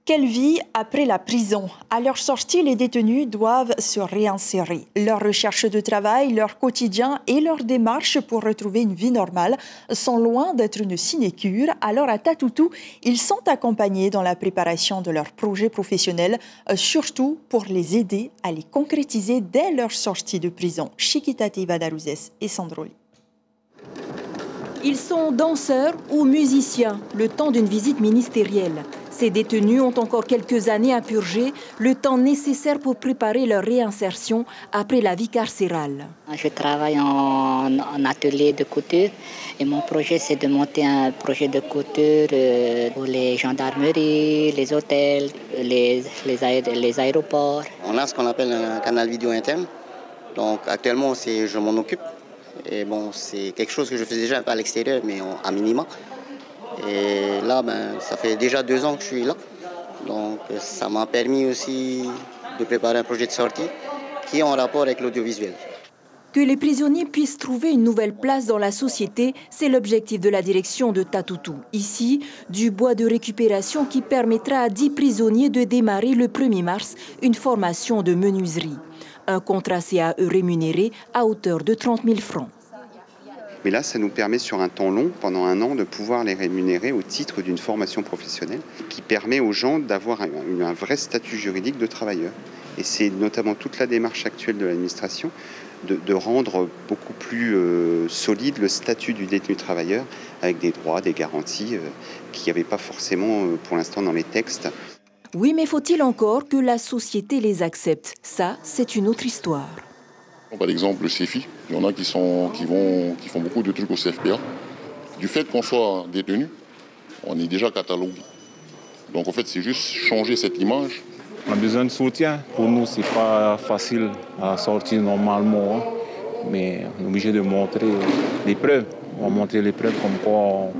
Quelle vie après la prison? À leur sortie, les détenus doivent se réinsérer. Leur recherche de travail, leur quotidien et leur démarche pour retrouver une vie normale sont loin d'être une sinécure. Alors à Tatoutou, ils sont accompagnés dans la préparation de leurs projets professionnels, surtout pour les aider à les concrétiser dès leur sortie de prison. Chiquitati Vadarouzès et Sandroli. Ils sont danseurs ou musiciens, le temps d'une visite ministérielle. Ces détenus ont encore quelques années à purger, le temps nécessaire pour préparer leur réinsertion après la vie carcérale. Je travaille en atelier de couture et mon projet c'est de monter un projet de couture pour les gendarmeries, les hôtels, les aéroports. On a ce qu'on appelle un canal vidéo interne, donc actuellement je m'en occupe. Et bon, c'est quelque chose que je faisais déjà à l'extérieur, mais à minima. Et là, ça fait déjà 2 ans que je suis là. Donc ça m'a permis aussi de préparer un projet de sortie qui est en rapport avec l'audiovisuel. Que les prisonniers puissent trouver une nouvelle place dans la société, c'est l'objectif de la direction de Tatoutou. Ici, du bois de récupération qui permettra à 10 prisonniers de démarrer le 1er mars une formation de menuiserie. Un contrat CAE rémunéré à hauteur de 30 000 francs. Mais là, ça nous permet sur un temps long, pendant 1 an, de pouvoir les rémunérer au titre d'une formation professionnelle qui permet aux gens d'avoir un vrai statut juridique de travailleur. Et c'est notamment toute la démarche actuelle de l'administration de rendre beaucoup plus solide le statut du détenu travailleur avec des droits, des garanties qu'il n'y avait pas forcément pour l'instant dans les textes. Oui, mais faut-il encore que la société les accepte? Ça, c'est une autre histoire. Par exemple, le CFI, il y en a qui font beaucoup de trucs au CFPA. Du fait qu'on soit détenu, on est déjà catalogué. Donc en fait, c'est juste changer cette image. On a besoin de soutien. Pour nous, c'est pas facile à sortir normalement, mais on est obligé de montrer les preuves. On va montrer les preuves comme quoi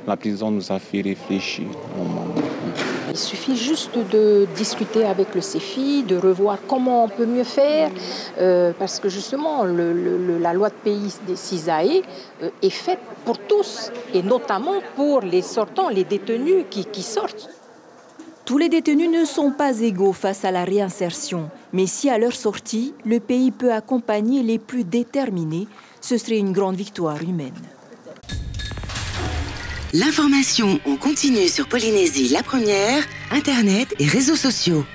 la prison nous a fait réfléchir. Il suffit juste de discuter avec le CFI, de revoir comment on peut mieux faire, parce que justement, la loi de pays des CISAE est faite pour tous, et notamment pour les sortants, les détenus qui sortent. Tous les détenus ne sont pas égaux face à la réinsertion, mais si à leur sortie, le pays peut accompagner les plus déterminés, ce serait une grande victoire humaine. L'information en continu sur Polynésie la première, Internet et réseaux sociaux.